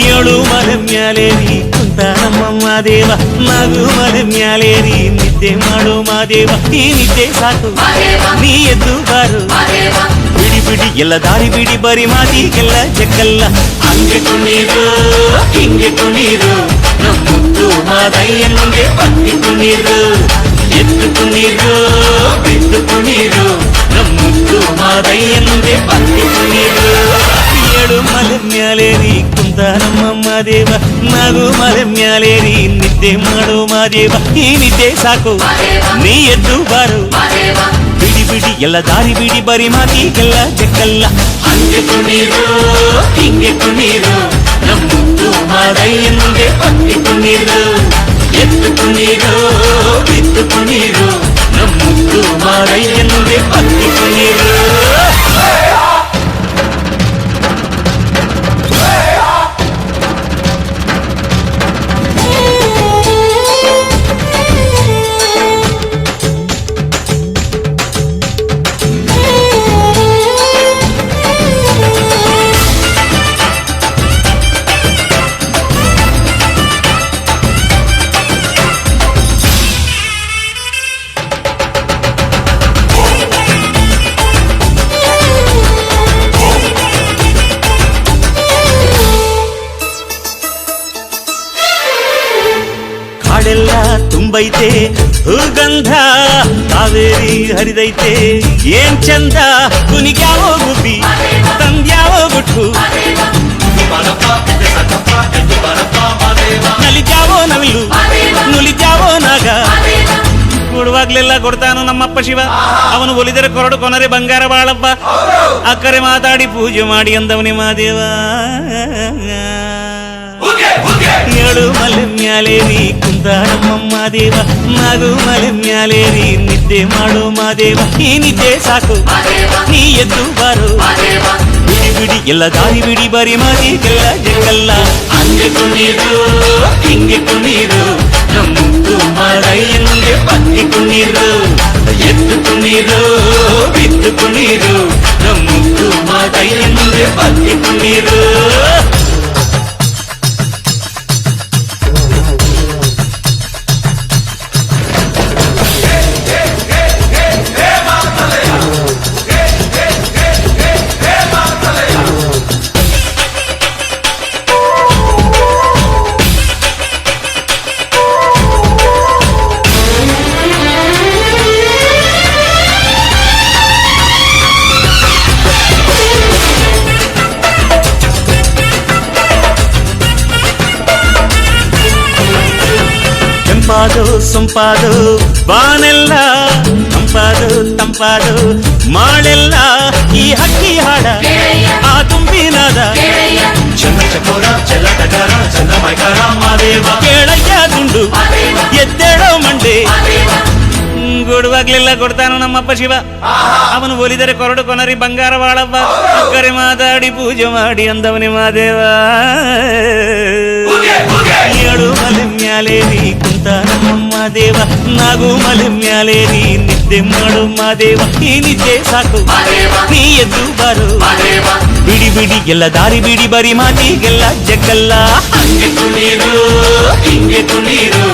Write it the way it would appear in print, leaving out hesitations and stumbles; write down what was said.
ಏಳು ಮಲೆ ಮ್ಯಾಲೇರಿ ಕುಂತ ನಮ್ಮ ಮಾದೇವ ನಾಗು ಮಲೆ ಮ್ಯಾಲೇರಿ ನಿದ್ದೆ ಮಾಡು ಮಾದೇವ ಈ ನಿದ್ದೆ ಸಾಕು ನೀ ಎದ್ದು ಬಾರು ಬಿಡಿ ಬಿಡಿ ಎಲ್ಲ ದಾರಿ ಬಿಡಿ ಬರಿ ಮಾತಿಗೆಲ್ಲ ಜಗ್ಗಲ್ಲ ಹಂಗೆ ಕುಣೀರು ಹಿಂಗೆ ಕುಣೀರು ನಮ್ಮುತ್ತು ಮಾದಯ್ಯ ಮುಂದೆ ಪತ್ತಿ ಕುಣೀರು ಎದ್ದು ಕುಣೀರು ಬಿದ್ದು ಕುಣೀರು ನಮ್ಮುತ್ತು ಮಾದಯ್ಯ ಮುಂದೆ ಪತ್ತಿ ಕುಣೀರು ಏಳು ಮಲೆ ಮ್ಯಾಲೇರಿ ಕುಂತ ನಮ್ಮ ಮಾದೇವ ನಾಗು ಮಲೆ ಮ್ಯಾಲೇರಿ ನಿದ್ದೆ ಮಾಡು ಮಾದೇವ ಈ ನಿದ್ದೆ ಸಾಕು ನೀ ಎದ್ದು ಬಾರು ಬಿಡಿ ಬಿಡಿ ಎಲ್ಲ ದಾರಿ ಬಿಡಿ ಬರಿ ಮಾತಿಗೆಲ್ಲ ಜಗ್ಗಲ್ಲ ಹಂಗೆ ಕುಣೀರು ಹಿಂಗೆ ಕುಣೀರು ನಮ್ಮುತ್ತು ಮಾದಯ್ಯ ಮುಂದೆ ಪತ್ತಿ ಕುಣೀರು ಎದ್ದು ಕುಣೀರು ಬಿದ್ದು ಕುಣೀರು ನಮ್ಮುತ್ತು ಮಾದಯ್ಯ ಮುಂದೆ ಪತ್ತಿ ಕುಣೀರು ಕಾಡೆಲ್ಲ ತುಂಬೈತೆ ಹೂಗಂಧ ಕಾವೇರಿ ಹರಿದೈತೆ ಏನ್ ಚಂದ ಕುನಿಗ್ಯಾವೋ ಗುಬ್ಬಿ ತಂದ್ಯಾವೋ ಗುಟ್ಟು ನಲಿದ್ಯಾವೋ ನವಿಲು ನುಲಿದ್ಯಾವೋ ನಾಗ ಕೊಡುವಾಗ್ಲೆಲ್ಲ ಕೊಡ್ತಾನು ನಮ್ಮಪ್ಪ ಶಿವ ಅವನು ಒಲಿದರೆ ಕೊರಡು ಕೊನರೆ ಬಂಗಾರ ಬಾಳಪ್ಪ ಅಕ್ಕರೆ ಮಾತಾಡಿ ಪೂಜೆ ಮಾಡಿ ಅಂದವನಿ ಮಾದೇವ ಏಳು ಮಲೆ ಮ್ಯಾಲೇರಿ ಕುಂತ ನಮ್ಮ ಮಾದೇವ ನಾಗು ಮಲೆ ಮ್ಯಾಲೇರಿ ನಿದ್ದೆ ಮಾಡು ಮಾದೇವ ಈ ನಿದ್ದೆ ಸಾಕು ನೀ ಎದ್ದು ಬಾರು ಬಿಡಿ ಬಿಡಿ ಎಲ್ಲ ದಾರಿ ಬಿಡಿ ಬರಿ ಮಾತಿಗೆಲ್ಲ ಜಗ್ಗಲ್ಲ ಹಂಗೆ ಕುಣೀರು ಹಿಂಗೆ ಕುಣೀರು ನಮ್ಮುತ್ತು ಮಾದಯ್ಯ ಮುಂದೆ ಪತ್ತಿ ಕುಣೀರು ಎದ್ದು ಕುಣೀರು ಬಿದ್ದು ಕುಣೀರು ನಮ್ಮುತ್ತು ಮಾದಯ್ಯ ಮುಂದೆ ಪತ್ತಿ ಕುಣೀರು ತಂಪಾದು ಸೊಂಪಾದು ಬಾನೆಲ್ಲ ತಂಪಾದು ತಂಪಾದು ಮಾಳೆಲ್ಲ ಈ ಹಕ್ಕಿ ಹಾಡ ಆ ತುಂಬಿನಾದ ಚಂದ ಚಕೋರ ಚೆಲ್ಲಟಗಾರ ಚಂದ ಮೈಕಾರ ಮಾದೇವ ಕೇಳಯ್ಯ ದುಂಡು ಎದ್ದೇಳೋ ಮಂಡೆ ಕೊಡುವಾಗ್ಲೆಲ್ಲ ಕೊಡ್ತಾನು ನಮ್ಮಪ್ಪ ಶಿವ ಅವನು ಒಲಿದರೆ ಕೊರಡು ಕೊನರಿ ಬಂಗಾರ ಬಾಳಪ್ಪ ಅಕ್ಕರೆ ಮಾತಾಡಿ ಪೂಜೆ ಮಾಡಿ ಅಂದವನಿ ಮಾದೇವ ಏಳು ಮಲೆ ಮ್ಯಾಲೇರಿ ಕುಂತ ನಮ್ಮ ಮಾದೇವ ನಾಗು ಮಲೆ ಮ್ಯಾಲೇರಿ ನಿದ್ದೆ ಮಾಡು ಮಾದೇವ ಈ ನಿದ್ದೆ ಸಾಕು ನೀ ಎದ್ದು ಬಾರು ಬಿಡಿ ಬಿಡಿ ಎಲ್ಲ ದಾರಿ ಬಿಡಿ ಬರಿ ಮಾತಿಗೆಲ್ಲ ಜಗ್ಗಲ್ಲ ಹಂಗೆ ಕುಣೀರು ಹಿಂಗೆ ಕುಣೀರು